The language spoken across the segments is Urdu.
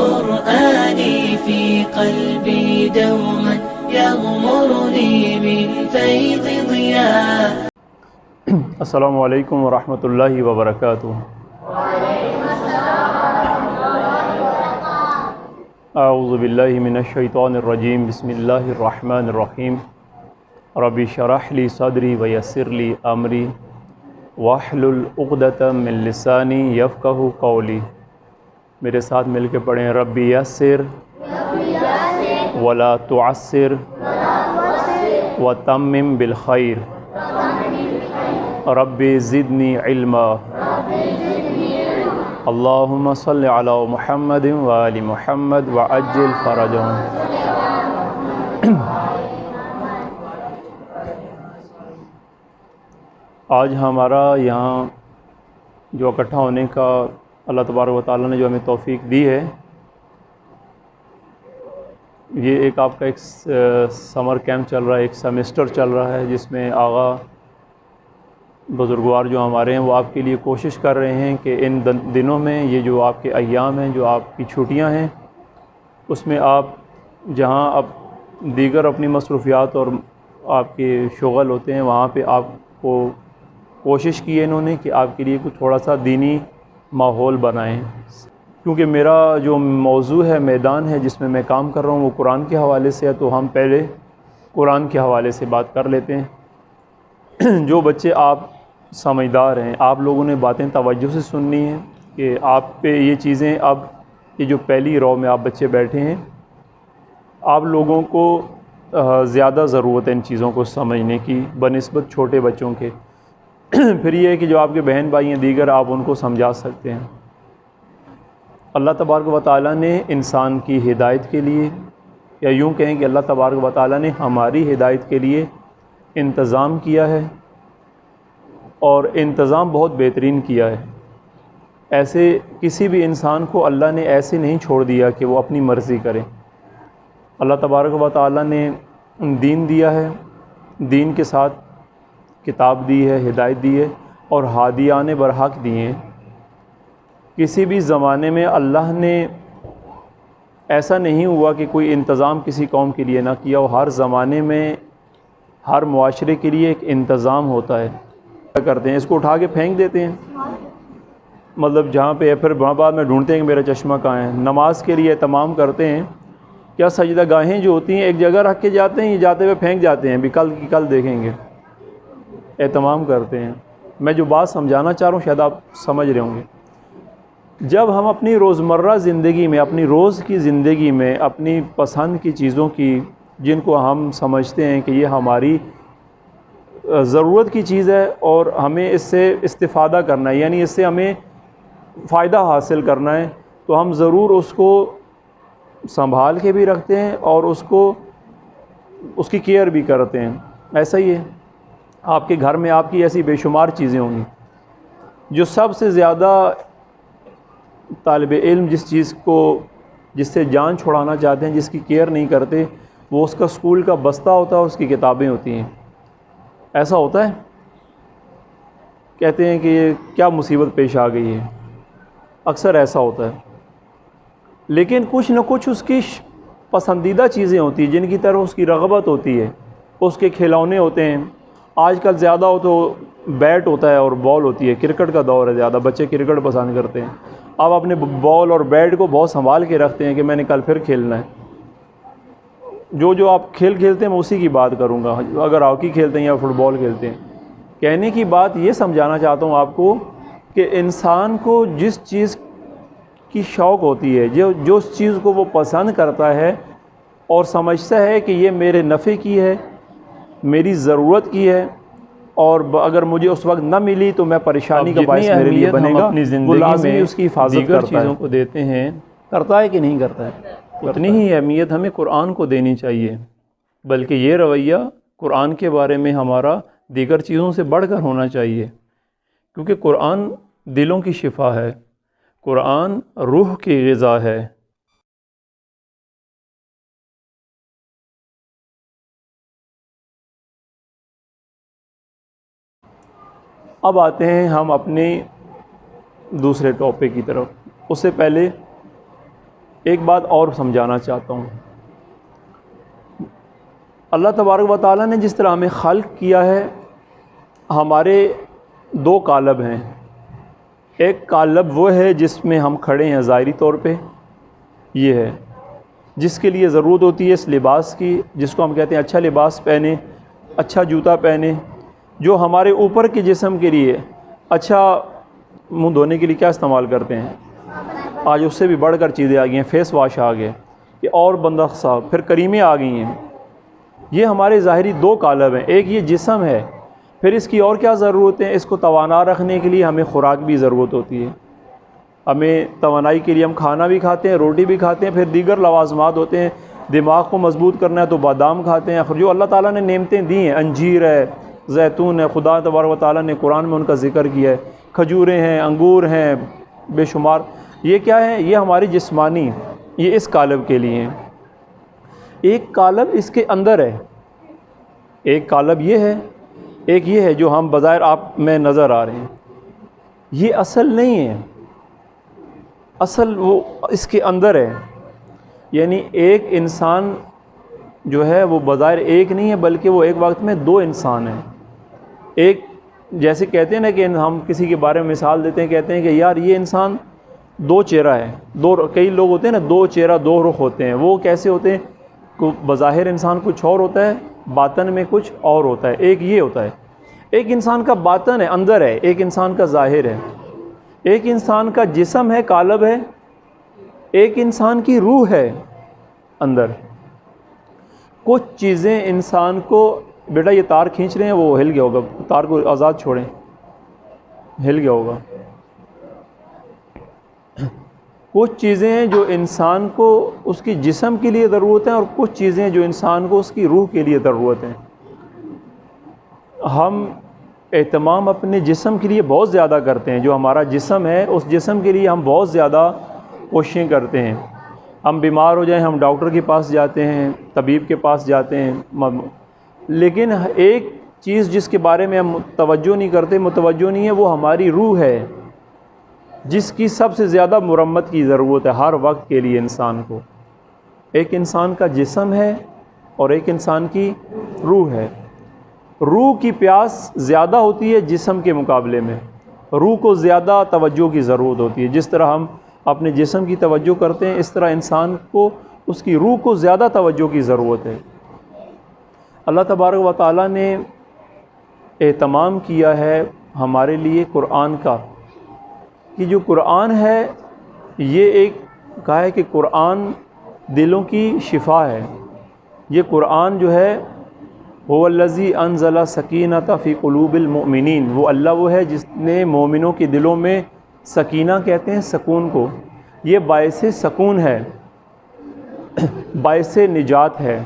قرآني في قلبي دوما يغمرني من فيض ضياء. السلام علیکم ورحمۃ اللہ وبرکاتہ. اعوذ باللہ من الشیطان الرجیم. بسم اللہ الرحمن الرحیم. رب اشرح لی صدری ویسر لی امری واحلل عقدۃ من لسانی یفقہوا قولی. میرے ساتھ مل کے پڑھیں. رب یسر ولا تعسر وتمم بالخیر. رب زدنی علما. اللہم صل علی محمد وآل محمد وعجل فرجهم. آج ہمارا یہاں جو اکٹھا ہونے کا اللہ تبارک و تعالیٰ نے جو ہمیں توفیق دی ہے، یہ ایک آپ کا ایک سمر کیمپ چل رہا ہے، ایک سیمسٹر چل رہا ہے، جس میں آغا بزرگوار جو ہمارے ہیں وہ آپ کے لیے کوشش کر رہے ہیں کہ ان دنوں میں یہ جو آپ کے ایام ہیں، جو آپ کی چھٹیاں ہیں، اس میں آپ جہاں اب دیگر اپنی مصروفیات اور آپ کے شغل ہوتے ہیں، وہاں پہ آپ کو کوشش کی ہے انہوں نے کہ آپ کے لیے کچھ تھوڑا سا دینی ماحول بنائیں. کیونکہ میرا جو موضوع ہے، میدان ہے جس میں میں کام کر رہا ہوں، وہ قرآن کے حوالے سے ہے، تو ہم پہلے قرآن کے حوالے سے بات کر لیتے ہیں. جو بچے آپ سمجھدار ہیں، آپ لوگوں نے باتیں توجہ سے سننی ہیں کہ آپ پہ یہ چیزیں، اب یہ جو پہلی رو میں آپ بچے بیٹھے ہیں، آپ لوگوں کو زیادہ ضرورت ہے ان چیزوں کو سمجھنے کی بنسبت چھوٹے بچوں کے. پھر یہ ہے کہ جو آپ کے بہن بھائی ہیں دیگر، آپ ان کو سمجھا سکتے ہیں. اللہ تبارک و تعالیٰ نے انسان کی ہدایت کے لیے، یا یوں کہیں کہ اللہ تبارک و تعالیٰ نے ہماری ہدایت کے لیے انتظام کیا ہے، اور انتظام بہت بہترین کیا ہے. ایسے کسی بھی انسان کو اللہ نے ایسے نہیں چھوڑ دیا کہ وہ اپنی مرضی کرے. اللہ تبارک و تعالیٰ نے دین دیا ہے، دین کے ساتھ کتاب دی ہے، ہدایت دی ہے، اور ہادیان برحق دیے ہیں. کسی بھی زمانے میں اللہ نے ایسا نہیں ہوا کہ کوئی انتظام کسی قوم کے لیے نہ کیا ہو. ہر زمانے میں ہر معاشرے کے لیے ایک انتظام ہوتا ہے. کیا کرتے ہیں؟ اس کو اٹھا کے پھینک دیتے ہیں، مطلب جہاں پہ پھر وہاں بعد میں ڈھونڈتے ہیں کہ میرا چشمہ کہاں ہے. نماز کے لیے اہتمام کرتے ہیں، کیا سجدہ گاہیں جو ہوتی ہیں ایک جگہ رکھ کے جاتے ہیں، یہ جاتے ہوئے پھینک جاتے ہیں، بھی کل کی کل دیکھیں گے. اہتمام کرتے ہیں. میں جو بات سمجھانا چاہ رہا ہوں شاید آپ سمجھ رہے ہوں گے. جب ہم اپنی روزمرہ زندگی میں، اپنی روز کی زندگی میں اپنی پسند کی چیزوں کی، جن کو ہم سمجھتے ہیں کہ یہ ہماری ضرورت کی چیز ہے اور ہمیں اس سے استفادہ کرنا ہے، یعنی اس سے ہمیں فائدہ حاصل کرنا ہے، تو ہم ضرور اس کو سنبھال کے بھی رکھتے ہیں اور اس کی کیئر بھی کرتے ہیں. ایسا ہی ہے آپ کے گھر میں، آپ کی ایسی بے شمار چیزیں ہوں گی. جو سب سے زیادہ طالب علم جس سے جان چھڑانا چاہتے ہیں، جس کی کیئر نہیں کرتے، وہ اس کا اسکول کا بستہ ہوتا ہے، اس کی کتابیں ہوتی ہیں. ایسا ہوتا ہے؟ کہتے ہیں کہ یہ کیا مصیبت پیش آ گئی ہے. اکثر ایسا ہوتا ہے. لیکن کچھ نہ کچھ اس کی پسندیدہ چیزیں ہوتی ہیں جن کی طرف اس کی رغبت ہوتی ہے. اس کے کھلونے ہوتے ہیں. آج کل زیادہ ہو تو بیٹ ہوتا ہے اور بال ہوتی ہے. کرکٹ کا دور ہے، زیادہ بچے کرکٹ پسند کرتے ہیں. آپ اپنے بال اور بیٹ کو بہت سنبھال کے رکھتے ہیں کہ میں نے کل پھر کھیلنا ہے. جو آپ کھیل کھیلتے ہیں میں اسی کی بات کروں گا. اگر ہاکی کھیلتے ہیں یا فٹ بال کھیلتے ہیں، کہنے کی بات یہ سمجھانا چاہتا ہوں آپ کو کہ انسان کو جس چیز کی شوق ہوتی ہے، جو اس چیز کو وہ پسند کرتا ہے اور سمجھتا ہے کہ یہ میرے نفع کی ہے، میری ضرورت کی ہے، اور اگر مجھے اس وقت نہ ملی تو میں پریشانی کا باعث میرے لیے بنے گا، اپنی وہ زندگی لازمی میں اس کی حفاظت دیگر کرتا چیزوں ہے. کو دیتے ہیں، کرتا ہے کہ نہیں کرتا ہے؟ اتنی ہی اہمیت ہمیں قرآن کو دینی چاہیے، بلکہ یہ رویہ قرآن کے بارے میں ہمارا دیگر چیزوں سے بڑھ کر ہونا چاہیے. کیونکہ قرآن دلوں کی شفا ہے، قرآن روح کی غذا ہے. اب آتے ہیں ہم اپنے دوسرے ٹاپک کی طرف. اس سے پہلے ایک بات اور سمجھانا چاہتا ہوں. اللہ تبارک و تعالیٰ نے جس طرح ہمیں خلق کیا ہے، ہمارے دو قالب ہیں. ایک قالب وہ ہے جس میں ہم کھڑے ہیں ظاہری طور پہ، یہ ہے جس کے لیے ضرورت ہوتی ہے اس لباس کی، جس کو ہم کہتے ہیں اچھا لباس پہنے، اچھا جوتا پہنے. جو ہمارے اوپر کے جسم کے لیے اچھا منہ دھونے کے لیے کیا استعمال کرتے ہیں، آج اس سے بھی بڑھ کر چیزیں آ گئی ہیں، فیس واش آ گئے، یہ اور بندہ صاحب، پھر کریمیں آ گئی ہیں. یہ ہمارے ظاہری دو قالب ہیں. ایک یہ جسم ہے، پھر اس کی اور کیا ضرورت ہے، اس کو توانا رکھنے کے لیے ہمیں خوراک بھی ضرورت ہوتی ہے. ہمیں توانائی کے لیے ہم کھانا بھی کھاتے ہیں، روٹی بھی کھاتے ہیں، پھر دیگر لوازمات ہوتے ہیں. دماغ کو مضبوط کرنا ہے تو بادام کھاتے ہیں. جو اللہ تعالیٰ نے نعمتیں دی ہیں، انجیر ہے، زیتون ہے، خدا تبارک و تعالیٰ نے قرآن میں ان کا ذکر کیا ہے، کھجوریں ہیں، انگور ہیں بے شمار. یہ کیا ہے؟ یہ ہماری جسمانی، یہ اس قالب کے لیے ہیں. ایک قالب اس کے اندر ہے. ایک قالب یہ ہے، ایک یہ ہے جو ہم بظاہر آپ میں نظر آ رہے ہیں. یہ اصل نہیں ہے، اصل وہ اس کے اندر ہے. یعنی ایک انسان جو ہے وہ بظاہر ایک نہیں ہے، بلکہ وہ ایک وقت میں دو انسان ہیں. ایک جیسے کہتے ہیں نا کہ ہم کسی کے بارے میں مثال دیتے ہیں، کہتے ہیں کہ یار یہ انسان دو چہرہ ہے. کئی لوگ ہوتے ہیں نا دو چہرہ دو رخ ہوتے ہیں. وہ کیسے ہوتے ہیں؟ بظاہر انسان کچھ اور ہوتا ہے، باطن میں کچھ اور ہوتا ہے. ایک یہ ہوتا ہے، ایک انسان کا باطن ہے، اندر ہے، ایک انسان کا ظاہر ہے. ایک انسان کا جسم ہے، قالب ہے، ایک انسان کی روح ہے اندر. کچھ چیزیں انسان کو، بیٹا یہ تار کھینچ رہے ہیں، وہ ہل گیا ہوگا، تار کو آزاد چھوڑیں، ہل گیا ہوگا. کچھ چیزیں ہیں جو انسان کو اس کی جسم کے لیے ضرورت ہیں، اور کچھ چیزیں جو انسان کو اس کی روح کے لیے ضرورت ہیں. ہم اہتمام اپنے جسم کے لیے بہت زیادہ کرتے ہیں. جو ہمارا جسم ہے اس جسم کے لیے ہم بہت زیادہ کوششیں کرتے ہیں. ہم بیمار ہو جائیں ہم ڈاکٹر کے پاس جاتے ہیں، طبیب کے پاس جاتے ہیں. لیکن ایک چیز جس کے بارے میں ہم توجہ نہیں کرتے، متوجہ نہیں ہے، وہ ہماری روح ہے، جس کی سب سے زیادہ مرمت کی ضرورت ہے ہر وقت کے لیے انسان کو. ایک انسان کا جسم ہے اور ایک انسان کی روح ہے. روح کی پیاس زیادہ ہوتی ہے جسم کے مقابلے میں. روح کو زیادہ توجہ کی ضرورت ہوتی ہے. جس طرح ہم اپنے جسم کی توجہ کرتے ہیں، اس طرح انسان کو اس کی روح کو زیادہ توجہ کی ضرورت ہے. اللہ تبارک و تعالیٰ نے اہتمام کیا ہے ہمارے لیے قرآن کا، کہ جو قرآن ہے یہ ایک کہا ہے کہ قرآن دلوں کی شفا ہے. یہ قرآن جو ہے هو الذی انزل سکینۃ فی قلوب المؤمنین، وہ اللہ وہ ہے جس نے مومنوں کے دلوں میں سکینہ کہتے ہیں سکون کو، یہ باعث سکون ہے، باعث نجات ہے.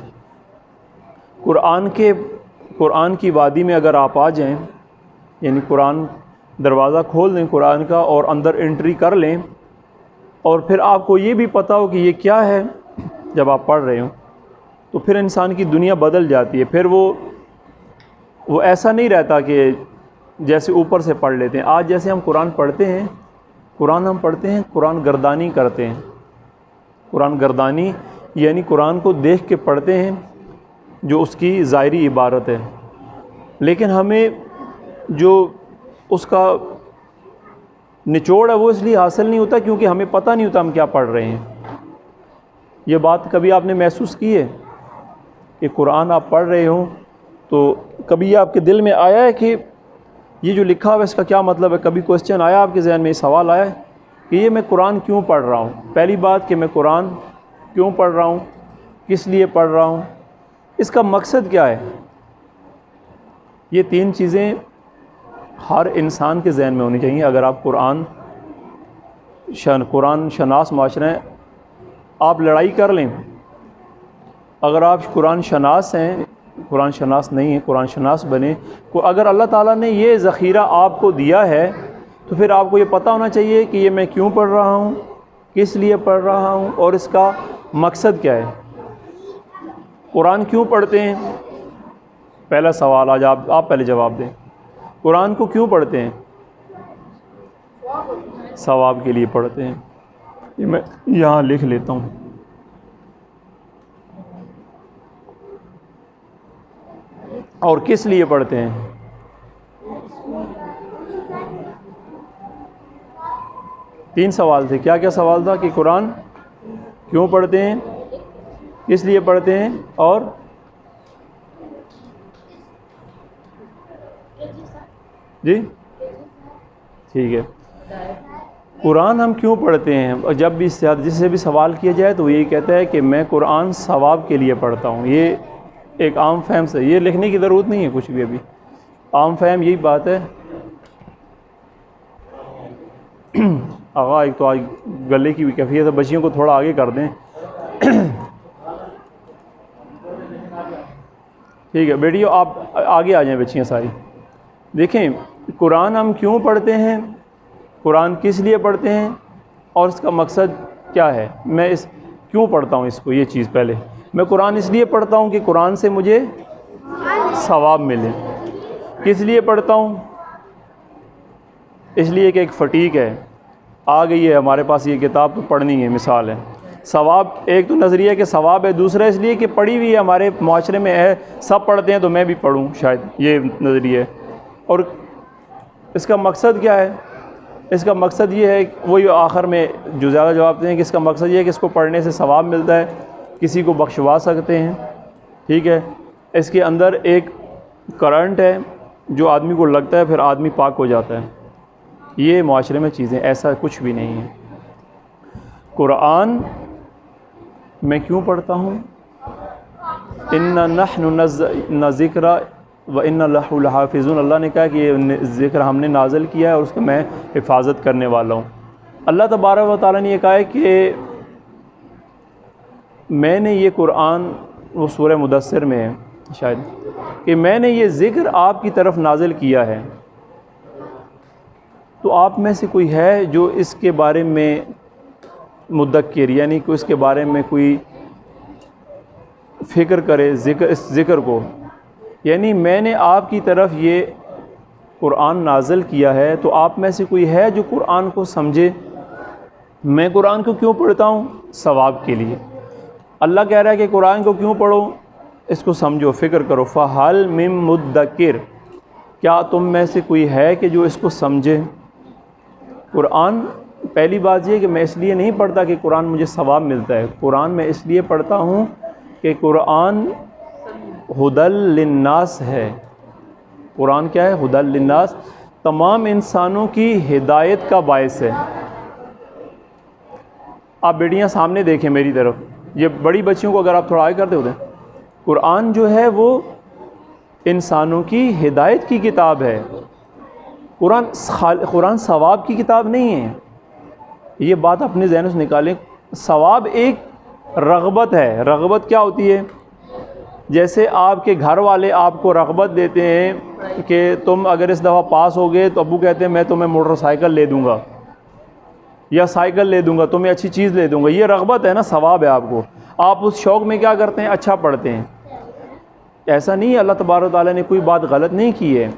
قرآن کی وادی میں اگر آپ آ جائیں، یعنی قرآن دروازہ کھول دیں قرآن کا اور اندر انٹری کر لیں، اور پھر آپ کو یہ بھی پتہ ہو کہ یہ کیا ہے جب آپ پڑھ رہے ہوں، تو پھر انسان کی دنیا بدل جاتی ہے. پھر وہ ایسا نہیں رہتا کہ جیسے اوپر سے پڑھ لیتے ہیں. آج جیسے ہم قرآن پڑھتے ہیں، قرآن گردانی کرتے ہیں. قرآن گردانی یعنی قرآن کو دیکھ کے پڑھتے ہیں، جو اس کی ظاہری عبارت ہے، لیکن ہمیں جو اس کا نچوڑ ہے وہ اس لیے حاصل نہیں ہوتا کیونکہ ہمیں پتہ نہیں ہوتا ہم کیا پڑھ رہے ہیں. یہ بات کبھی آپ نے محسوس کی ہے کہ قرآن آپ پڑھ رہے ہوں تو کبھی یہ آپ کے دل میں آیا ہے کہ یہ جو لکھا ہوا ہے اس کا کیا مطلب ہے؟ کبھی کوسچن آیا آپ کے ذہن میں، سوال آیا ہے کہ یہ میں قرآن کیوں پڑھ رہا ہوں؟ پہلی بات کہ میں قرآن کیوں پڑھ رہا ہوں، کس لیے پڑھ رہا ہوں، اس کا مقصد کیا ہے؟ یہ تین چیزیں ہر انسان کے ذہن میں ہونی چاہیے. اگر آپ قرآن شناس معاشرہ ہیں، آپ لڑائی کر لیں. اگر آپ قرآن شناس ہیں، قرآن شناس نہیں ہیں، قرآن شناس بنیں. اگر اللہ تعالیٰ نے یہ ذخیرہ آپ کو دیا ہے تو پھر آپ کو یہ پتہ ہونا چاہیے کہ یہ میں کیوں پڑھ رہا ہوں، کس لیے پڑھ رہا ہوں، اور اس کا مقصد کیا ہے. قرآن کیوں پڑھتے ہیں؟ پہلا سوال آج آپ پہلے جواب دیں. قرآن کو کیوں پڑھتے ہیں؟ ثواب کے لیے پڑھتے ہیں. یہ میں یہاں لکھ لیتا ہوں. اور کس لیے پڑھتے ہیں؟ تین سوال تھے. کیا کیا سوال تھا؟ کہ قرآن کیوں پڑھتے ہیں، کس لیے پڑھتے ہیں، اور جی ٹھیک ہے. قرآن ہم کیوں پڑھتے ہیں؟ اور جب بھی جس سے بھی سوال کیا جائے تو وہ یہی کہتا ہے کہ میں قرآن ثواب کے لیے پڑھتا ہوں. یہ ایک عام فہم سے، یہ لکھنے کی ضرورت نہیں ہے کچھ بھی، ابھی عام فہم یہی بات ہے. آغا ایک تو آج گلے کی بھی کیفیت ہے، بچیوں کو تھوڑا آگے کر دیں. ٹھیک ہے بیٹیوں، آپ آگے آ جائیں بچیاں ساری. دیکھیں قرآن ہم کیوں پڑھتے ہیں، قرآن کس لیے پڑھتے ہیں، اور اس کا مقصد کیا ہے. میں کیوں پڑھتا ہوں اس کو، یہ چیز پہلے. میں قرآن اس لیے پڑھتا ہوں کہ قرآن سے مجھے ثواب ملے. کس لیے پڑھتا ہوں؟ اس لیے کہ ایک فٹیک ہے، آ گئی ہے ہمارے پاس یہ کتاب تو پڑھنی ہے، مثال ہے. ثواب ایک تو نظریہ کہ ثواب ہے، دوسرا اس لیے کہ پڑھی ہوئی ہے، ہمارے معاشرے میں ہے، سب پڑھتے ہیں تو میں بھی پڑھوں شاید، یہ نظریہ ہے. اور اس کا مقصد کیا ہے؟ اس کا مقصد یہ ہے، وہی آخر میں جو زیادہ جواب دیں کہ اس کا مقصد یہ ہے کہ اس کو پڑھنے سے ثواب ملتا ہے، کسی کو بخشوا سکتے ہیں. ٹھیک ہے. اس کے اندر ایک کرنٹ ہے جو آدمی کو لگتا ہے، پھر آدمی پاک ہو جاتا ہے. یہ معاشرے میں چیزیں، ایسا کچھ بھی نہیں ہے. قرآن میں کیوں پڑھتا ہوں؟ اِنَّا نَحْنُ نَزَّلْنَا الذِّكْرَ وَإِنَّا لَهُ لَحَافِظُونَ. اللہ نے کہا کہ یہ ذکر ہم نے نازل کیا ہے اور اس کا میں حفاظت کرنے والا ہوں. اللہ تبارک و تعالیٰ نے یہ کہا ہے کہ میں نے یہ قرآن، وہ سورہ مدثر میں ہے شاید، کہ میں نے یہ ذکر آپ کی طرف نازل کیا ہے. تو آپ میں سے کوئی ہے جو اس کے بارے میں مدکر، یعنی کہ اس کے بارے میں کوئی فکر کرے اس ذکر کو. یعنی میں نے آپ کی طرف یہ قرآن نازل کیا ہے، تو آپ میں سے کوئی ہے جو قرآن کو سمجھے. میں قرآن کو کیوں پڑھتا ہوں؟ ثواب کے لیے. اللہ کہہ رہا ہے کہ قرآن کو کیوں پڑھو؟ اس کو سمجھو، فکر کرو. فَهَلْ مِن مُدَّكِرٍ، کیا تم میں سے کوئی ہے کہ جو اس کو سمجھے؟ قرآن، پہلی بات یہ کہ میں اس لیے نہیں پڑھتا کہ قرآن مجھے ثواب ملتا ہے. قرآن میں اس لیے پڑھتا ہوں کہ قرآن ہدی للناس ہے. قرآن کیا ہے؟ ہدی للناس، تمام انسانوں کی ہدایت کا باعث ہے. آپ بیٹیاں سامنے دیکھیں میری طرف، یہ بڑی بچیوں کو اگر آپ تھوڑا آگے کرتے ہوتے ہیں، قرآن جو ہے وہ انسانوں کی ہدایت کی کتاب ہے. قرآن ثواب کی کتاب نہیں ہے. یہ بات اپنے ذہن سے نکالیں. ثواب ایک رغبت ہے. رغبت کیا ہوتی ہے؟ جیسے آپ کے گھر والے آپ کو رغبت دیتے ہیں کہ تم اگر اس دفعہ پاس ہو گئے تو ابو کہتے ہیں میں تمہیں موٹر سائیکل لے دوں گا یا سائیکل لے دوں گا، تمہیں اچھی چیز لے دوں گا. یہ رغبت ہے نا، ثواب ہے آپ کو. آپ اس شوق میں کیا کرتے ہیں؟ اچھا پڑھتے ہیں. ایسا نہیں ہے، اللہ تبارک و تعالیٰ نے کوئی بات غلط نہیں کی ہے.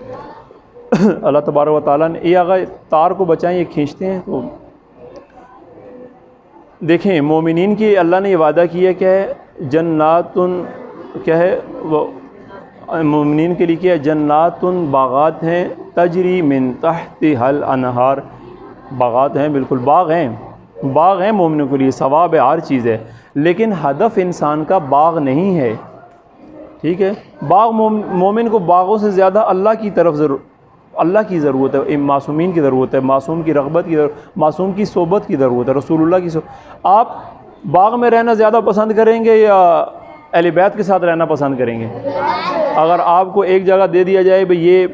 اللہ تبارک و تعالیٰ نے، یہ اگر تار کو بچائیں، یہ کھینچتے ہیں تو دیکھیں مومنین کی اللہ نے یہ وعدہ کیا کہ جناتن، کیا ہے وہ مومنین کے لیے؟ کیا ہے؟ جناتن، باغات ہیں، تجری من تحتھا الانہار، باغات ہیں، بالکل باغ ہیں، باغ ہیں مومنوں کے لیے. ثواب ہے، ہر چیز ہے، لیکن ہدف انسان کا باغ نہیں ہے. ٹھیک ہے. باغ مومن کو باغوں سے زیادہ اللہ کی طرف اللہ کی ضرورت ہے، معصومین کی ضرورت ہے، معصوم کی رغبت کی ضرورت، معصوم کی صحبت کی ضرورت ہے، رسول اللہ کی صحبت. آپ باغ میں رہنا زیادہ پسند کریں گے یا اہل بیت کے ساتھ رہنا پسند کریں گے؟ اگر آپ کو ایک جگہ دے دیا جائے بھئی یہ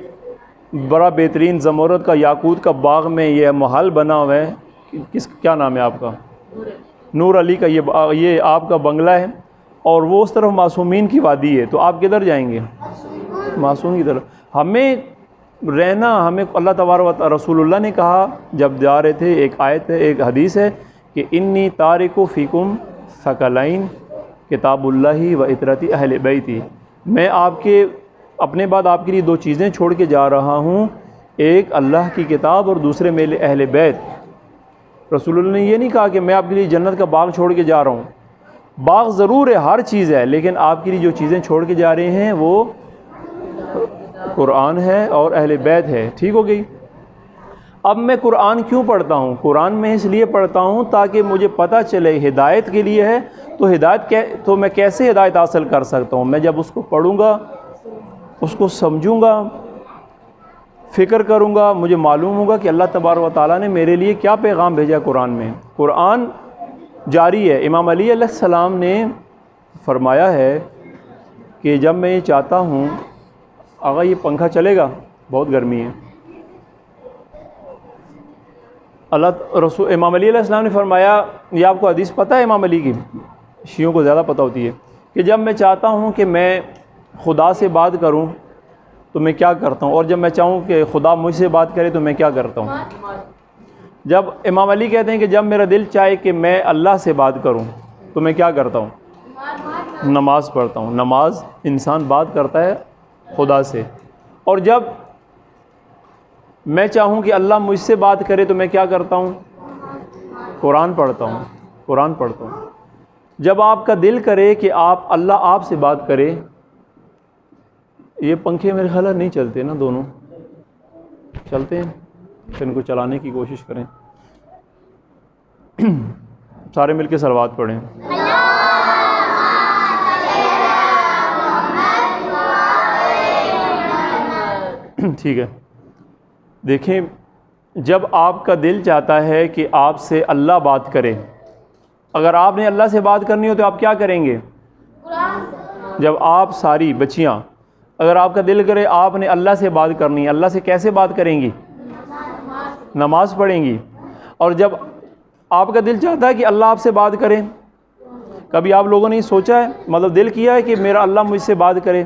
بڑا بہترین زمرد کا، یاقوت کا باغ میں یہ محل بنا ہوا ہے، کیا نام ہے آپ کا؟ نور علی کا، یہ آپ کا بنگلہ ہے، اور وہ اس طرف معصومین کی وادی ہے، تو آپ کدھر جائیں گے؟ معصوم کی طرف. ہمیں رہنا، ہمیں اللہ تبارک و تعالیٰ، رسول اللہ نے کہا جب جا رہے تھے، ایک آیت ہے، ایک حدیث ہے کہ انی تارک فیکم ثقلین کتاب اللہ و اطرتی اہل بیتی. میں آپ کے اپنے بعد آپ کے لیے دو چیزیں چھوڑ کے جا رہا ہوں، ایک اللہ کی کتاب اور دوسرے میرے اہل بیت. رسول اللہ نے یہ نہیں کہا کہ میں آپ کے لیے جنت کا باغ چھوڑ کے جا رہا ہوں. باغ ضرور ہے، ہر چیز ہے، لیکن آپ کے لیے جو چیزیں چھوڑ کے جا رہے ہیں وہ قرآن ہے اور اہل بیت ہے. ٹھیک ہو گئی. اب میں قرآن کیوں پڑھتا ہوں؟ قرآن میں اس لیے پڑھتا ہوں تاکہ مجھے پتہ چلے ہدایت کے لیے ہے. تو تو میں کیسے ہدایت حاصل کر سکتا ہوں؟ میں جب اس کو پڑھوں گا، اس کو سمجھوں گا، فکر کروں گا، مجھے معلوم ہوگا کہ اللہ تبارک و تعالیٰ نے میرے لیے کیا پیغام بھیجا قرآن میں. قرآن جاری ہے. امام علی علیہ السلام نے فرمایا ہے کہ جب میں یہ چاہتا ہوں، آقا یہ پنکھا چلے گا، بہت گرمی ہے. امام علی علیہ السلام نے فرمایا، یہ آپ کو حدیث پتہ ہے امام علی کی، شیعوں کو زیادہ پتہ ہوتی ہے، کہ جب میں چاہتا ہوں کہ میں خدا سے بات کروں تو میں کیا کرتا ہوں، اور جب میں چاہوں کہ خدا مجھ سے بات کرے تو میں کیا کرتا ہوں. جب امام علی کہتے ہیں کہ جب میرا دل چاہے کہ میں اللہ سے بات کروں تو میں کیا کرتا ہوں؟ نماز پڑھتا ہوں. نماز انسان بات کرتا ہے خدا سے. اور جب میں چاہوں کہ اللہ مجھ سے بات کرے تو میں کیا کرتا ہوں؟ قرآن پڑھتا ہوں. قرآن پڑھتا ہوں. جب آپ کا دل کرے کہ اللہ آپ سے بات کرے، یہ پنکھے میرے خیال نہیں چلتے نا، دونوں چلتے ہیں، پھر ان کو چلانے کی کوشش کریں. سارے مل کے صلوات پڑھیں. ٹھیک ہے. دیکھیں، جب آپ کا دل چاہتا ہے کہ آپ سے اللہ بات کرے، اگر آپ نے اللہ سے بات کرنی ہو تو آپ کیا کریں گے؟ جب آپ ساری بچیاں، اگر آپ کا دل کرے آپ نے اللہ سے بات کرنی ہے، اللہ سے کیسے بات کریں گی؟ نماز پڑھیں گی. اور جب آپ کا دل چاہتا ہے کہ اللہ آپ سے بات کرے، کبھی آپ لوگوں نے یہ سوچا ہے، مطلب دل کیا ہے کہ میرا اللہ مجھ سے بات کرے؟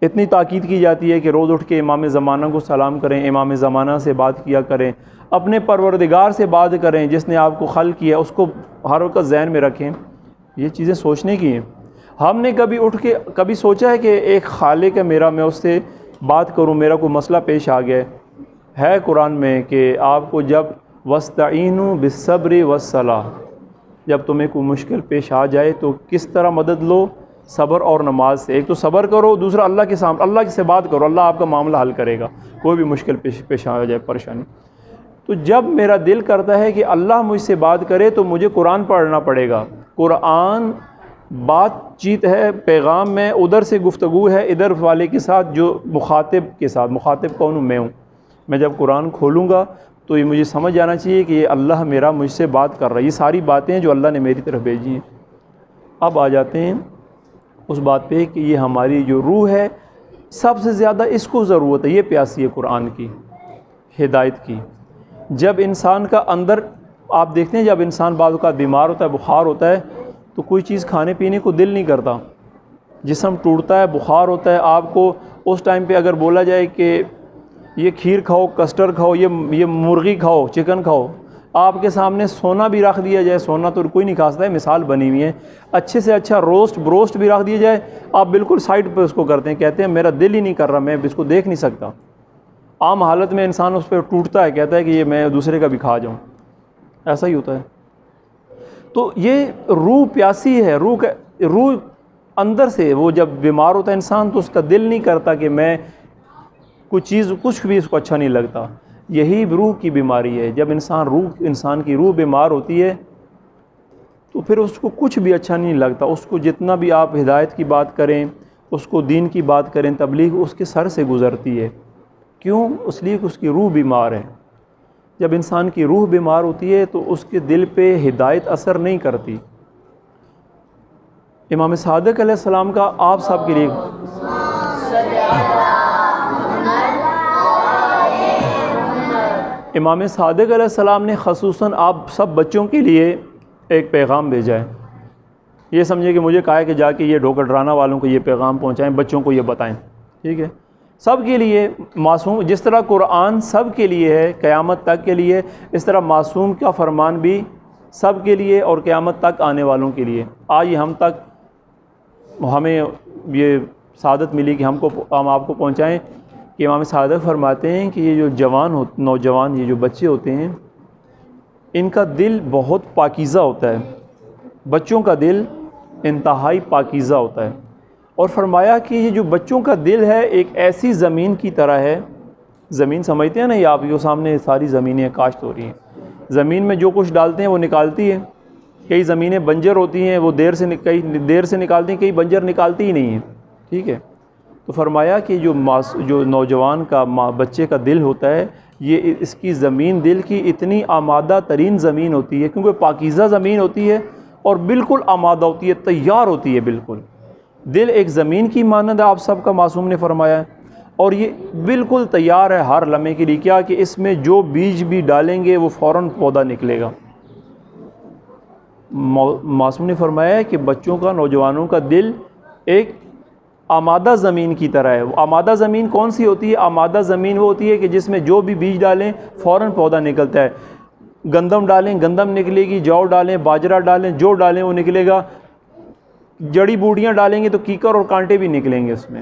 اتنی تاکید کی جاتی ہے کہ روز اٹھ کے امام زمانہ کو سلام کریں، امام زمانہ سے بات کیا کریں، اپنے پروردگار سے بات کریں جس نے آپ کو خلق کیا، اس کو ہر وقت ذہن میں رکھیں. یہ چیزیں سوچنے کی ہیں. ہم نے کبھی سوچا ہے کہ ایک خالق ہے میرا، میں اس سے بات کروں، میرا کوئی مسئلہ پیش آ گیا ہے قرآن میں کہ آپ کو جب وَاسْتَعِینُوا بِالصَّبْرِ وَالصَّلَاةِ، جب تمہیں کوئی مشکل پیش آ جائے تو کس طرح مدد لو؟ صبر اور نماز سے. ایک تو صبر کرو، دوسرا اللہ کے سامنے اللہ سے بات کرو، اللہ آپ کا معاملہ حل کرے گا، کوئی بھی مشکل پیش آ جائے، پریشانی. تو جب میرا دل کرتا ہے کہ اللہ مجھ سے بات کرے تو مجھے قرآن پڑھنا پڑے گا. قرآن بات چیت ہے، پیغام میں، ادھر سے گفتگو ہے ادھر والے کے ساتھ، جو مخاطب کے ساتھ. مخاطب کون ہوں؟ میں ہوں. میں جب قرآن کھولوں گا تو یہ مجھے سمجھ جانا چاہیے کہ یہ اللہ میرا مجھ سے بات کر رہا ہے. یہ ساری باتیں جو اللہ نے میری طرف بھیجی ہیں. اب آ جاتے ہیں اس بات پہ کہ یہ ہماری جو روح ہے، سب سے زیادہ اس کو ضرورت ہے، یہ پیاسی ہے قرآن کی، ہدایت کی. جب انسان کا اندر، آپ دیکھتے ہیں جب انسان بعض اوقات بیمار ہوتا ہے، بخار ہوتا ہے، تو کوئی چیز کھانے پینے کو دل نہیں کرتا، جسم ٹوٹتا ہے، بخار ہوتا ہے. آپ کو اس ٹائم پہ اگر بولا جائے کہ یہ کھیر کھاؤ، کسٹرڈ کھاؤ، یہ مرغی کھاؤ، چکن کھاؤ، آپ کے سامنے سونا بھی رکھ دیا جائے، سونا تو کوئی نہیں کھا سکتا ہے، مثال بنی ہوئی ہے، اچھے سے اچھا بروسٹ بھی رکھ دیا جائے، آپ بالکل سائڈ پہ اس کو کرتے ہیں، کہتے ہیں میرا دل ہی نہیں کر رہا، میں اس کو دیکھ نہیں سکتا. عام حالت میں انسان اس پہ ٹوٹتا ہے، کہتا ہے کہ یہ میں دوسرے کا بھی کھا جاؤں. ایسا ہی ہوتا ہے. تو یہ روح پیاسی ہے، روح اندر سے، وہ جب بیمار ہوتا ہے انسان تو اس کا دل نہیں کرتا کہ میں کچھ بھی اس کو اچھا نہیں لگتا. یہی روح کی بیماری ہے. جب انسان کی روح بیمار ہوتی ہے تو پھر اس کو کچھ بھی اچھا نہیں لگتا. اس کو جتنا بھی آپ ہدایت کی بات کریں، اس کو دین کی بات کریں، تبلیغ اس کے سر سے گزرتی ہے. کیوں؟ اس لیے کہ اس کی روح بیمار ہے. جب انسان کی روح بیمار ہوتی ہے تو اس کے دل پہ ہدایت اثر نہیں کرتی. امام صادق علیہ السلام کا آپ سب کے لیے امام صادق علیہ السلام نے خصوصاً آپ سب بچوں کے لیے ایک پیغام بھیجا ہے. یہ سمجھے کہ مجھے کہا ہے کہ جا کے یہ ڈھوکر ڈرانہ والوں کو یہ پیغام پہنچائیں، بچوں کو یہ بتائیں. ٹھیک ہے، سب کے لیے معصوم، جس طرح قرآن سب کے لیے ہے قیامت تک کے لیے، اس طرح معصوم کا فرمان بھی سب کے لیے اور قیامت تک آنے والوں کے لیے. آج ہم تک ہمیں یہ سعادت ملی کہ ہم آپ کو پہنچائیں کہ امام صادق فرماتے ہیں کہ یہ جو نوجوان یہ جو بچے ہوتے ہیں، ان کا دل بہت پاکیزہ ہوتا ہے، بچوں کا دل انتہائی پاکیزہ ہوتا ہے۔ اور فرمایا کہ یہ جو بچوں کا دل ہے ایک ایسی زمین کی طرح ہے، زمین سمجھتے ہیں نا، یہ آپ کے سامنے ساری زمینیں کاشت ہو رہی ہیں، زمین میں جو کچھ ڈالتے ہیں وہ نکالتی ہے۔ کئی زمینیں بنجر ہوتی ہیں، وہ دیر سے نکالتی ہیں، کئی بنجر نکالتی ہی نہیں ہیں، ٹھیک ہے۔ تو فرمایا کہ جو نوجوان کا بچے کا دل ہوتا ہے، یہ اس کی زمین دل کی اتنی آمادہ ترین زمین ہوتی ہے، کیونکہ پاکیزہ زمین ہوتی ہے اور بالکل آمادہ ہوتی ہے، تیار ہوتی ہے بالکل۔ دل ایک زمین کی مانند ہے، آپ سب کا معصوم نے فرمایا ہے، اور یہ بالکل تیار ہے ہر لمحے کے لیے، کیا کہ اس میں جو بیج بھی ڈالیں گے وہ فوراً پودا نکلے گا۔ معصوم نے فرمایا ہے کہ بچوں کا، نوجوانوں کا دل ایک آمادہ زمین کی طرح ہے۔ آمادہ زمین کون سی ہوتی ہے؟ آمادہ زمین وہ ہوتی ہے کہ جس میں جو بھی بیج ڈالیں فوراً پودا نکلتا ہے۔ گندم ڈالیں گندم نکلے گی، جو ڈالیں باجرہ ڈالیں جو ڈالیں وہ نکلے گا، جڑی بوٹیاں ڈالیں گے تو کیکر اور کانٹے بھی نکلیں گے اس میں۔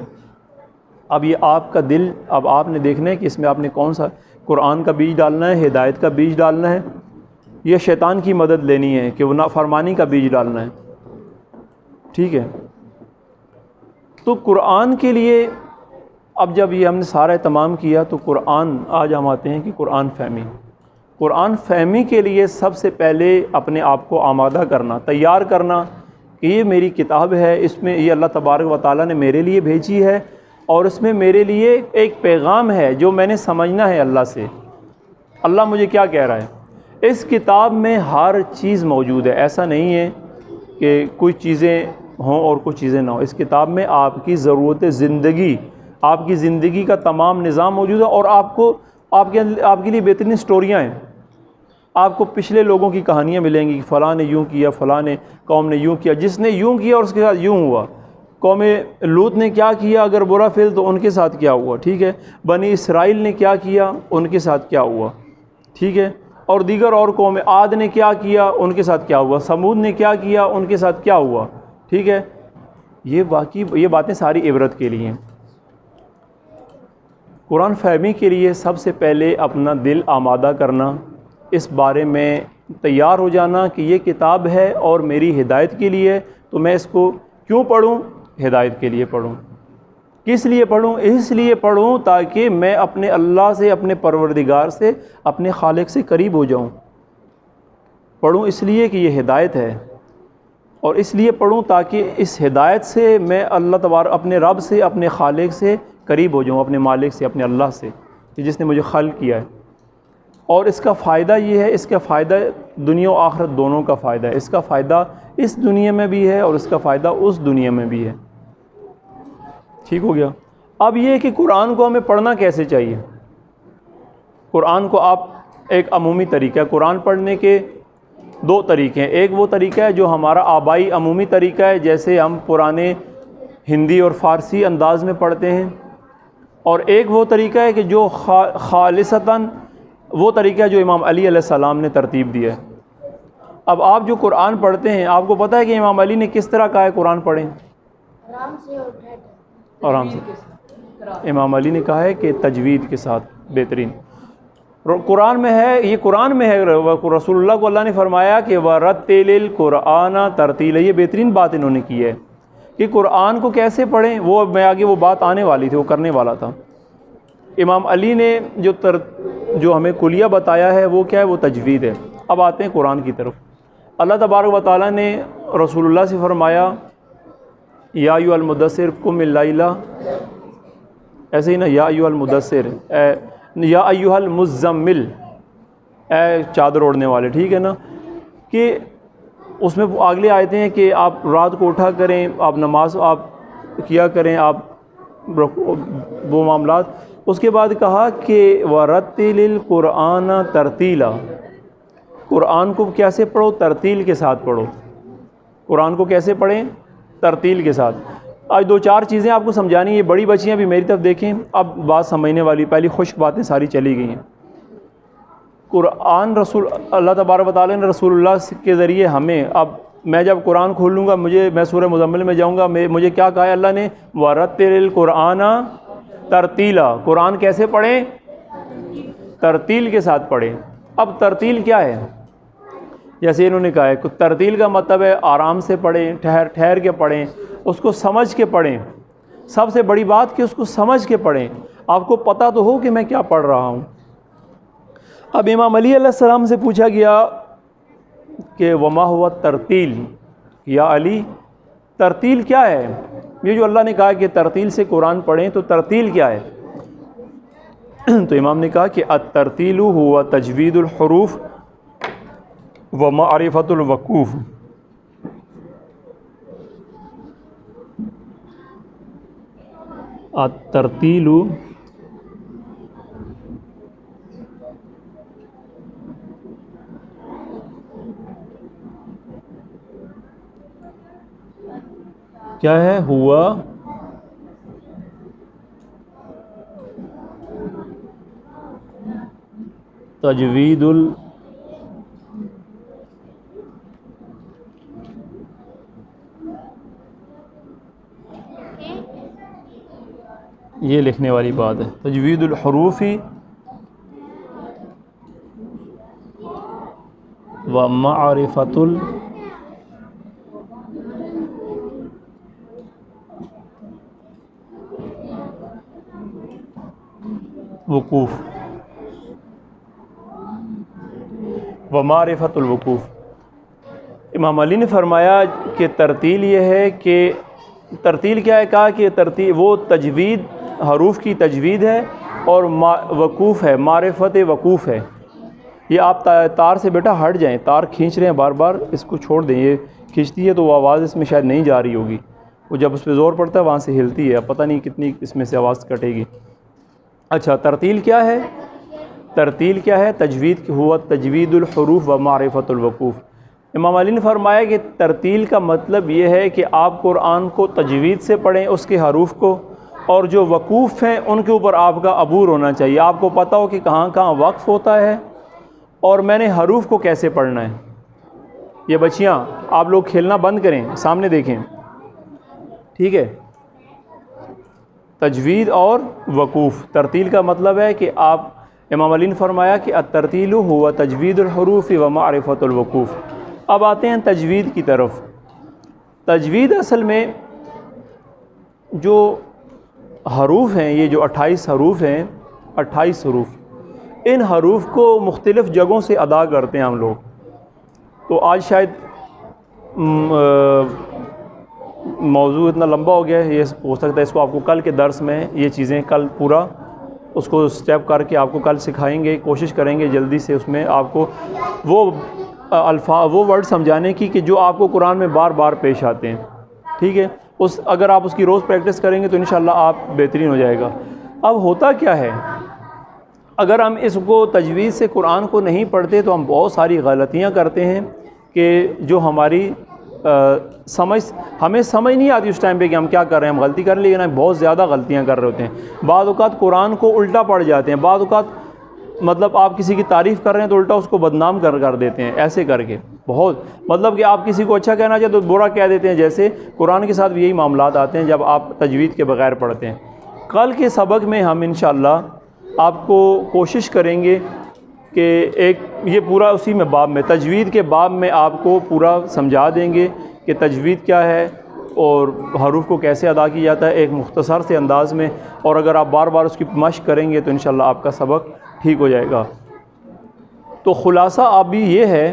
اب یہ آپ کا دل، اب آپ نے دیکھنا ہے کہ اس میں آپ نے کون سا قرآن کا بیج ڈالنا ہے، ہدایت کا بیج ڈالنا ہے، یا شیطان کی مدد لینی ہے کہ وہ نافرمانی کا بیج ڈالنا ہے، ٹھیک ہے۔ تو قرآن کے لیے اب جب یہ ہم نے سارا اہتمام کیا تو قرآن، آج ہم آتے ہیں کہ قرآن فہمی۔ قرآن فہمی کے لیے سب سے پہلے اپنے آپ کو آمادہ کرنا، تیار کرنا کہ یہ میری کتاب ہے، اس میں یہ اللہ تبارک و تعالیٰ نے میرے لیے بھیجی ہے، اور اس میں میرے لیے ایک پیغام ہے جو میں نے سمجھنا ہے اللہ سے، اللہ مجھے کیا کہہ رہا ہے۔ اس کتاب میں ہر چیز موجود ہے، ایسا نہیں ہے کہ کچھ چیزیں ہوں اور کچھ چیزیں نہ ہوں۔ اس کتاب میں آپ کی ضرورت زندگی، آپ کی زندگی کا تمام نظام موجود ہے، اور آپ کے لیے بہترین سٹوریاں ہیں۔ آپ کو پچھلے لوگوں کی کہانیاں ملیں گی کہ فلاں نے یوں کیا، فلاں نے قوم نے یوں کیا، جس نے یوں کیا اور اس کے ساتھ یوں ہوا، قوم لوط نے کیا کیا، اگر برا فعل تو ان کے ساتھ کیا ہوا، ٹھیک ہے، بنی اسرائیل نے کیا کیا، ان کے ساتھ کیا ہوا، ٹھیک ہے، اور دیگر اور قوم، عاد نے کیا کیا، ان کے ساتھ کیا ہوا، سمود نے کیا کیا، ان کے ساتھ کیا ہوا، ٹھیک ہے۔ یہ باتیں ساری عبرت کے لیے ہیں۔ قرآن فہمی کے لیے سب سے پہلے اپنا دل آمادہ کرنا، اس بارے میں تیار ہو جانا کہ یہ کتاب ہے اور میری ہدایت کے لیے، تو میں اس کو کیوں پڑھوں؟ ہدایت کے لیے پڑھوں۔ کس لیے پڑھوں؟ اس لیے پڑھوں تاکہ میں اپنے اللہ سے، اپنے پروردگار سے، اپنے خالق سے قریب ہو جاؤں۔ پڑھوں اس لیے کہ یہ ہدایت ہے، اور اس لیے پڑھوں تاکہ اس ہدایت سے میں اللہ تبارک، اپنے رب سے، اپنے خالق سے قریب ہو جاؤں، اپنے مالک سے، اپنے اللہ سے، کہ جس نے مجھے خلق کیا ہے۔ اور اس کا فائدہ یہ ہے، اس کا فائدہ دنیا و آخرت دونوں کا فائدہ ہے، اس کا فائدہ اس دنیا میں بھی ہے اور اس کا فائدہ اس دنیا میں بھی ہے، ٹھیک ہو گیا۔ اب یہ کہ قرآن کو ہمیں پڑھنا کیسے چاہیے؟ قرآن کو آپ ایک عمومی طریقہ ہے، قرآن پڑھنے کے دو طریقے ہیں۔ ایک وہ طریقہ ہے جو ہمارا آبائی عمومی طریقہ ہے، جیسے ہم پرانے ہندی اور فارسی انداز میں پڑھتے ہیں، اور ایک وہ طریقہ ہے کہ جو خالصتاً وہ طریقہ ہے جو امام علی علیہ السلام نے ترتیب دیا ہے۔ اب آپ جو قرآن پڑھتے ہیں، آپ کو پتہ ہے کہ امام علی نے کس طرح کہا ہے قرآن پڑھیں؟ آرام سے۔ امام علی نے کہا ہے کہ تجوید کے ساتھ، بہترین۔ قرآن میں ہے، یہ قرآن میں ہے، رسول اللہ کو اللہ نے فرمایا کہ وَرَتِّلِ الْقُرْآنَ تَرْتِيلًا، یہ بہترین بات انہوں نے کی ہے کہ قرآن کو کیسے پڑھیں۔ وہ میں آگے وہ بات آنے والی تھی، وہ کرنے والا تھا۔ امام علی نے جو ہمیں کلیہ بتایا ہے وہ کیا ہے؟ وہ تجوید ہے۔ اب آتے ہیں قرآن کی طرف۔ اللہ تبارک و تعالیٰ نے رسول اللہ سے فرمایا یا ایھا المدثر قم اللیل، ایسے ہی نا، یا ایھا المدثر، یا ایھا المزمل، اے چادر اوڑھنے والے، ٹھیک ہے نا، کہ اس میں اگلے آیتیں ہیں کہ آپ رات کو اٹھا کریں، آپ نماز آپ کیا کریں، آپ وہ معاملات۔ اس کے بعد کہا کہ وَرَتِّلِ الْقُرْآنَ تَرْتِيلًا، قرآن کو کیسے پڑھو؟ ترتیل کے ساتھ پڑھو۔ قرآن کو کیسے پڑھیں؟ ترتیل کے ساتھ۔ آج دو چار چیزیں آپ کو سمجھانی، یہ بڑی بچیاں بھی میری طرف دیکھیں، اب بات سمجھنے والی، پہلی خشک باتیں ساری چلی گئی ہیں۔ قرآن رسول اللہ تبارک و تعالیٰ نے رسول اللہ کے ذریعے ہمیں، اب میں جب قرآن کھول لوں گا، میں سورہ مزمل میں جاؤں گا، مجھے کیا کہا ہے اللہ نے؟ وَرَتِّلِ الْقُرْآنَ ترتیلا، قرآن کیسے پڑھیں؟ ترتیل کے ساتھ پڑھیں۔ اب ترتیل کیا ہے؟ جیسے انہوں نے کہا ہے کہ ترتیل کا مطلب ہے آرام سے پڑھیں، ٹھہر کے پڑھیں، اس کو سمجھ کے پڑھیں. سب سے بڑی بات کہ اس کو سمجھ کے پڑھیں، آپ کو پتہ تو ہو کہ میں کیا پڑھ رہا ہوں. اب امام علی علیہ السلام سے پوچھا گیا کہ وما ہوا ترتیل، یا علی ترتیل کیا ہے؟ یہ جو اللہ نے کہا کہ ترتیل سے قرآن پڑھیں، تو ترتیل کیا ہے؟ تو امام نے کہا کہ الترتیل ہوا تجوید الحروف و معرفت الوقوف. الترتیل کیا ہے؟ ہوا تجوید یہ لکھنے والی بات ہے، تجوید الحروف و معرفت الوقوف و معرفت الوقوف. امام علی نے فرمایا کہ ترتیل یہ ہے کہ ترتیل کیا ہے؟ کہا کہ ترتیل وہ تجوید، حروف کی تجوید ہے، اور وقوف ہے، معرفت وقوف ہے. یہ آپ تار سے بیٹا ہٹ جائیں، تار کھینچ رہے ہیں بار بار، اس کو چھوڑ دیں. یہ کھینچتی ہے تو وہ آواز اس میں شاید نہیں جا رہی ہوگی، وہ جب اس پہ زور پڑتا ہے وہاں سے ہلتی ہے، اب پتہ نہیں کتنی اس میں سے آواز کٹے گی. اچھا، ترتیل کیا ہے؟ ترتیل کیا ہے؟ تجوید ہوا تجوید الحروف و معرفت الوقوف. امام علی نے فرمایا کہ ترتیل کا مطلب یہ ہے کہ آپ قرآن کو تجوید سے پڑھیں، اس کے حروف کو، اور جو وقوف ہیں ان کے اوپر آپ کا عبور ہونا چاہیے. آپ کو پتہ ہو کہ کہاں کہاں وقف ہوتا ہے اور میں نے حروف کو کیسے پڑھنا ہے. یہ بچیاں آپ لوگ کھیلنا بند کریں، سامنے دیکھیں، ٹھیک ہے؟ تجوید اور وقوف. ترتیل کا مطلب ہے کہ آپ، امام علی نے فرمایا کہ الترتیل ہوا تجوید الحروف و معرفت الوقوف. اب آتے ہیں تجوید کی طرف. تجوید اصل میں جو حروف ہیں، یہ جو 28 حروف ہیں، 28 حروف، ان حروف کو مختلف جگہوں سے ادا کرتے ہیں ہم لوگ. تو آج شاید موضوع اتنا لمبا ہو گیا ہے، یہ ہو سکتا ہے اس کو آپ کو کل کے درس میں یہ چیزیں کل پورا اس کو اسٹیپ کر کے آپ کو کل سکھائیں گے. کوشش کریں گے جلدی سے اس میں آپ کو وہ وہ ورڈ سمجھانے کی کہ جو آپ کو قرآن میں بار بار پیش آتے ہیں. ٹھیک ہے، اگر آپ اس کی روز پریکٹس کریں گے تو انشاءاللہ آپ بہترین ہو جائے گا. اب ہوتا کیا ہے، اگر ہم اس کو تجوید سے قرآن کو نہیں پڑھتے تو ہم بہت ساری غلطیاں کرتے ہیں کہ جو ہماری ہمیں سمجھ نہیں آتی اس ٹائم پہ کہ ہم کیا کر رہے ہیں. ہم غلطی کر لیں لیکن ہم بہت زیادہ غلطیاں کر رہے ہوتے ہیں. بعض اوقات قرآن کو الٹا پڑھ جاتے ہیں، بعض اوقات مطلب آپ کسی کی تعریف کر رہے ہیں تو الٹا اس کو بدنام کر دیتے ہیں، ایسے کر کے بہت، مطلب کہ آپ کسی کو اچھا کہنا چاہتے تو برا کہہ دیتے ہیں. جیسے قرآن کے ساتھ بھی یہی معاملات آتے ہیں جب آپ تجوید کے بغیر پڑھتے ہیں. کل کے سبق میں ہم انشاءاللہ آپ کو کوشش کریں گے کہ ایک یہ پورا اسی میں باب میں، تجوید کے باب میں آپ کو پورا سمجھا دیں گے کہ تجوید کیا ہے اور حروف کو کیسے ادا کیا جاتا ہے ایک مختصر سے انداز میں. اور اگر آپ بار بار اس کی مشق کریں گے تو انشاءاللہ آپ کا سبق ٹھیک ہو جائے گا. تو خلاصہ اب بھی یہ ہے،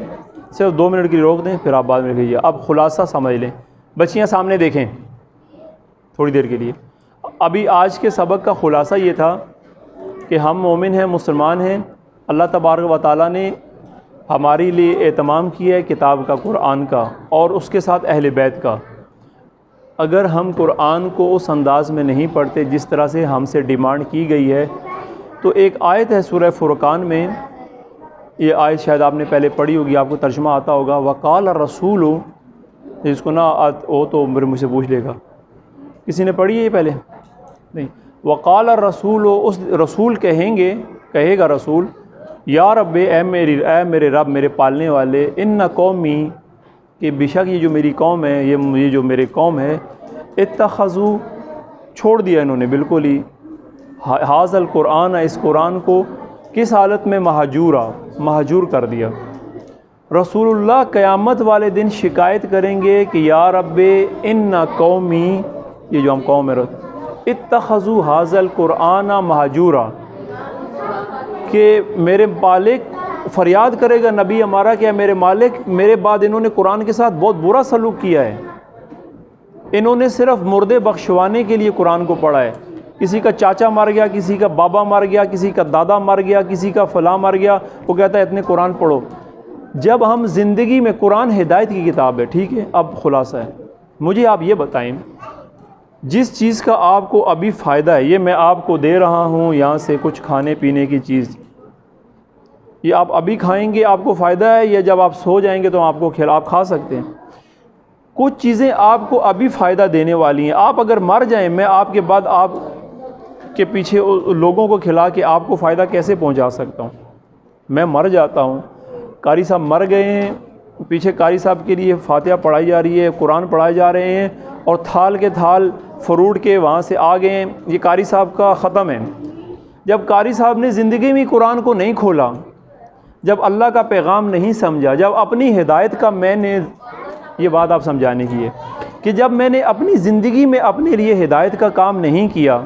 صرف 2 منٹ کی روک دیں پھر آپ بعد میں لکھیے. اب خلاصہ سمجھ لیں. بچیاں سامنے دیکھیں تھوڑی دیر کے لیے. ابھی آج کے سبق کا خلاصہ یہ تھا کہ ہم مومن ہیں، مسلمان ہیں. اللہ تبارک و تعالیٰ نے ہمارے لیے اہتمام کیا ہے کتاب کا، قرآن کا، اور اس کے ساتھ اہل بیت کا. اگر ہم قرآن کو اس انداز میں نہیں پڑھتے جس طرح سے ہم سے ڈیمانڈ کی گئی ہے، تو ایک آیت ہے سورہ فرقان میں، یہ آیت شاید آپ نے پہلے پڑھی ہوگی، آپ کو ترجمہ آتا ہوگا. وقال الرسول، جس کو نہ وہ تو مجھ سے پوچھ لے گا. کسی نے پڑھی ہے یہ پہلے؟ نہیں. وقال الرسول، اس رسول کہے گا رسول، یا رب، اے میرے رب، میرے پالنے والے، ان قومی، کہ بے شک یہ جو میری قوم ہے، یہ جو میرے قوم ہے، اتخذوا، چھوڑ دیا انہوں نے بالکل ہی، ھذا القرآن، اس قرآن کو، کس حالت میں؟ مہجور کر دیا. رسول اللہ قیامت والے دن شکایت کریں گے کہ یا رب ان قومی، یہ جو ہم قوم میں اتخذوا ھذا القرآن مہجورا، کہ میرے مالک فریاد کرے گا نبی ہمارا کہ میرے مالک میرے بعد انہوں نے قرآن کے ساتھ بہت برا سلوک کیا ہے، انہوں نے صرف مردے بخشوانے کے لیے قرآن کو پڑھا ہے، کسی کا چاچا مر گیا، کسی کا بابا مر گیا، کسی کا دادا مر گیا، کسی کا فلاں مر گیا، وہ کہتا ہے اتنے قرآن پڑھو۔ جب ہم زندگی میں، قرآن ہدایت کی کتاب ہے، ٹھیک ہے، اب خلاصہ ہے، مجھے آپ یہ بتائیں جس چیز کا آپ کو ابھی فائدہ ہے، یہ میں آپ کو دے رہا ہوں یہاں سے کچھ کھانے پینے کی چیز، یہ آپ ابھی کھائیں گے آپ کو فائدہ ہے، یا جب آپ سو جائیں گے تو آپ کو آپ کھا سکتے ہیں؟ کچھ چیزیں آپ کو ابھی فائدہ دینے والی ہیں، آپ اگر مر جائیں میں آپ کے بعد آپ کے پیچھے لوگوں کو کھلا کے آپ کو فائدہ کیسے پہنچا سکتا ہوں؟ میں مر جاتا ہوں، قاری صاحب مر گئے ہیں، پیچھے قاری صاحب کے لیے فاتحہ پڑھائی جا رہی ہے، قرآن پڑھائے جا رہے ہیں، اور تھال کے تھال فروٹ کے وہاں سے آ گئے ہیں، یہ قاری صاحب کا ختم ہے۔ جب قاری صاحب نے زندگی میں قرآن کو نہیں کھولا، جب اللہ کا پیغام نہیں سمجھا، جب اپنی ہدایت کا، میں نے یہ بات آپ سمجھانے کی ہے کہ جب میں نے اپنی زندگی میں اپنے لیے ہدایت کا کام نہیں کیا،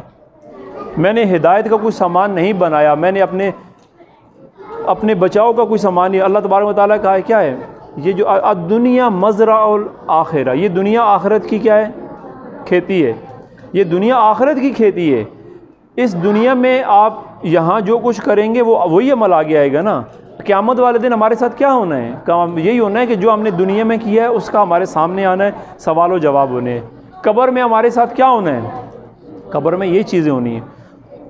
میں نے ہدایت کا کوئی سامان نہیں بنایا، میں نے اپنے بچاؤ کا کوئی سامان نہیں، اللہ تبارک و تعالیٰ کہا ہے کیا ہے، یہ جو الدنیا مزرع الآخرہ، یہ دنیا آخرت کی کیا ہے؟ کھیتی ہے، یہ دنیا آخرت کی کھیتی ہے۔ اس دنیا میں آپ یہاں جو کچھ کریں گے وہ وہی عمل آگے آئے گا نا۔ قیامت والے دن ہمارے ساتھ کیا ہونا ہے؟ کام یہی ہونا ہے کہ جو ہم نے دنیا میں کیا ہے اس کا ہمارے سامنے آنا ہے، سوال و جواب ہونے ہیں۔ قبر میں ہمارے ساتھ کیا ہونا ہے؟ قبر میں یہ چیزیں ہونی ہیں۔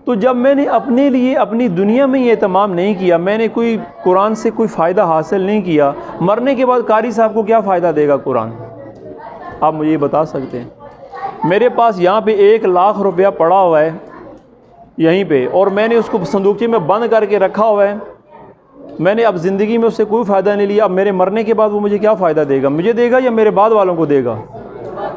تو جب میں نے اپنے لیے اپنی دنیا میں یہ اہتمام نہیں کیا، میں نے کوئی قرآن سے کوئی فائدہ حاصل نہیں کیا، مرنے کے بعد قاری صاحب کو کیا فائدہ دے گا قرآن؟ آپ مجھے یہ بتا سکتے ہیں؟ میرے پاس یہاں پہ 1,00,000 روپیہ پڑا ہوا ہے یہیں پہ، اور میں نے اس کو صندوقچے میں بند کر کے رکھا ہوا ہے، میں نے اب زندگی میں اس سے کوئی فائدہ نہیں لیا، اب میرے مرنے کے بعد وہ مجھے کیا فائدہ دے گا؟ مجھے دے گا یا میرے بعد والوں کو دے گا؟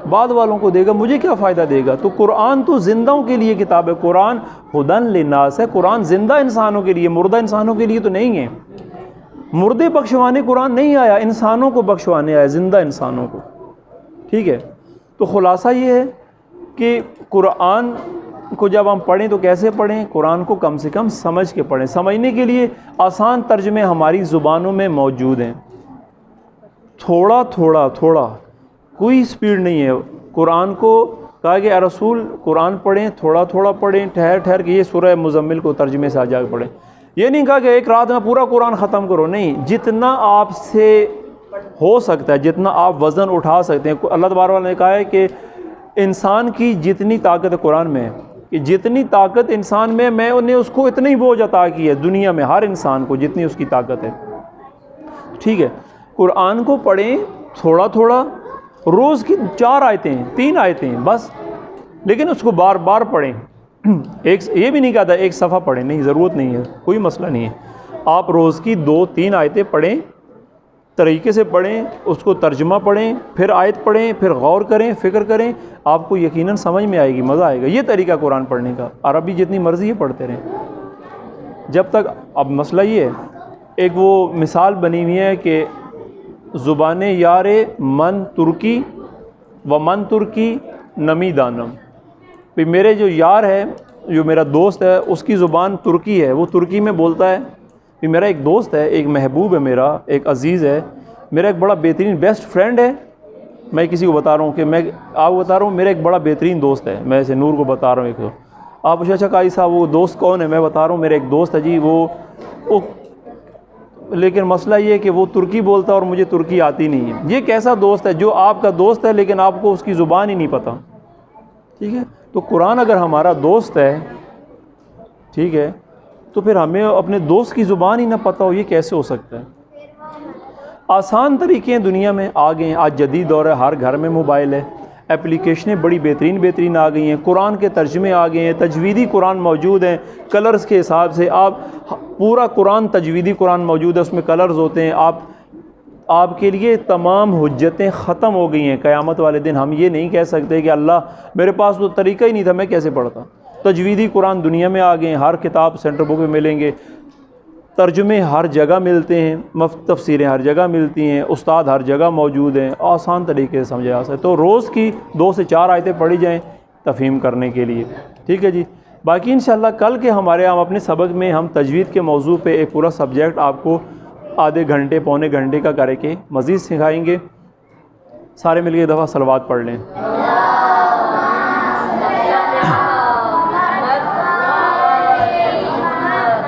بعد والوں کو دے گا، مجھے کیا فائدہ دے گا؟ تو قرآن تو زندوں کے لیے کتاب ہے، قرآن ہدی للناس ہے، قرآن زندہ انسانوں کے لیے، مردہ انسانوں کے لیے تو نہیں ہے۔ مردے بخشوانے قرآن نہیں آیا، انسانوں کو بخشوانے آیا، زندہ انسانوں کو، ٹھیک ہے؟ تو خلاصہ یہ ہے کہ قرآن کو جب ہم پڑھیں تو کیسے پڑھیں؟ قرآن کو کم سے کم سمجھ کے پڑھیں۔ سمجھنے کے لیے آسان ترجمے ہماری زبانوں میں موجود ہیں، تھوڑا تھوڑا تھوڑا، کوئی سپیڈ نہیں ہے۔ قرآن کو کہا کہ اے رسول قرآن پڑھیں، تھوڑا تھوڑا پڑھیں، ٹھہر ٹھہر کے، یہ سورہ مزمل کو ترجمے سے آ جا کے پڑھیں۔ یہ نہیں کہا کہ ایک رات میں پورا قرآن ختم کرو، نہیں، جتنا آپ سے ہو سکتا ہے، جتنا آپ وزن اٹھا سکتے ہیں۔ اللہ تبارک نے کہا ہے کہ انسان کی جتنی طاقت ہے قرآن میں، کہ جتنی طاقت انسان میں انہیں اس کو اتنی بوجھ عطا کی ہے دنیا میں، ہر انسان کو جتنی اس کی طاقت ہے، ٹھیک ہے؟ قرآن کو پڑھیں تھوڑا تھوڑا، روز کی 4 آیتیں 3 آیتیں بس، لیکن اس کو بار بار پڑھیں۔ یہ بھی نہیں کہتا ایک صفحہ پڑھیں، نہیں، ضرورت نہیں ہے، کوئی مسئلہ نہیں ہے۔ آپ روز کی 2-3 آیتیں پڑھیں، طریقے سے پڑھیں، اس کو ترجمہ پڑھیں، پھر آیت پڑھیں، پھر غور کریں، فکر کریں، آپ کو یقیناً سمجھ میں آئے گی، مزہ آئے گا۔ یہ طریقہ قرآن پڑھنے کا، عربی جتنی مرضی ہے پڑھتے رہیں جب تک۔ اب مسئلہ یہ ہے، ایک وہ مثال بنی ہوئی ہے کہ زبان یار من ترکی و من ترکی نمی دانم، بھی میرے جو یار ہے، جو میرا دوست ہے، اس کی زبان ترکی ہے، وہ ترکی میں بولتا ہے۔ بھی میرا ایک دوست ہے، ایک محبوب ہے، میرا ایک عزیز ہے، میرا ایک بڑا بہترین بیسٹ فرینڈ ہے۔ میں کسی کو بتا رہا ہوں کہ میں آپ کو بتا رہا ہوں میرا ایک بڑا بہترین دوست ہے، میں اسے نور کو بتا رہا ہوں۔ ایک آپ پوچھا اچھا قاری صاحب وہ دوست کون ہے؟ میں بتا رہا ہوں میرا ایک دوست ہے جی، وہ لیکن مسئلہ یہ ہے کہ وہ ترکی بولتا ہے اور مجھے ترکی آتی نہیں ہے۔ یہ کیسا دوست ہے جو آپ کا دوست ہے لیکن آپ کو اس کی زبان ہی نہیں پتہ، ٹھیک ہے؟ تو قرآن اگر ہمارا دوست ہے، ٹھیک ہے، تو پھر ہمیں اپنے دوست کی زبان ہی نہ پتہ ہو، یہ کیسے ہو سکتا ہے؟ آسان طریقے ہیں دنیا میں آ گئے ہیں، آج جدید دور ہے، ہر گھر میں موبائل ہے، اپلیکیشنیں بڑی بہترین آ گئی ہیں، قرآن کے ترجمے آ گئے ہیں، تجویدی قرآن موجود ہیں، کلرز کے حساب سے آپ پورا قرآن تجویدی قرآن موجود ہے، اس میں کلرز ہوتے ہیں۔ آپ کے لیے تمام حجتیں ختم ہو گئی ہیں۔ قیامت والے دن ہم یہ نہیں کہہ سکتے کہ اللہ میرے پاس تو طریقہ ہی نہیں تھا، میں کیسے پڑھتا۔ تجویدی قرآن دنیا میں آ گئے ہیں، ہر کتاب سینٹر بک میں ملیں گے۔ ترجمے ہر جگہ ملتے ہیں، تفسیریں ہر جگہ ملتی ہیں، استاد ہر جگہ موجود ہیں، آسان طریقے سے سمجھا جا سکتا ہے۔ تو روز کی 2 سے 4 آیتیں پڑھی جائیں تفہیم کرنے کے لیے، ٹھیک ہے جی۔ باقی انشاءاللہ کل کے ہم اپنے سبق میں ہم تجوید کے موضوع پہ ایک پورا سبجیکٹ آپ کو آدھے گھنٹے پونے گھنٹے کا کر کے مزید سکھائیں گے۔ سارے مل کے ایک دفعہ صلوات پڑھ لیں۔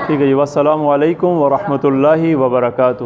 ٹھیک ہے جی، والسلام علیکم ورحمۃ اللہ وبرکاتہ۔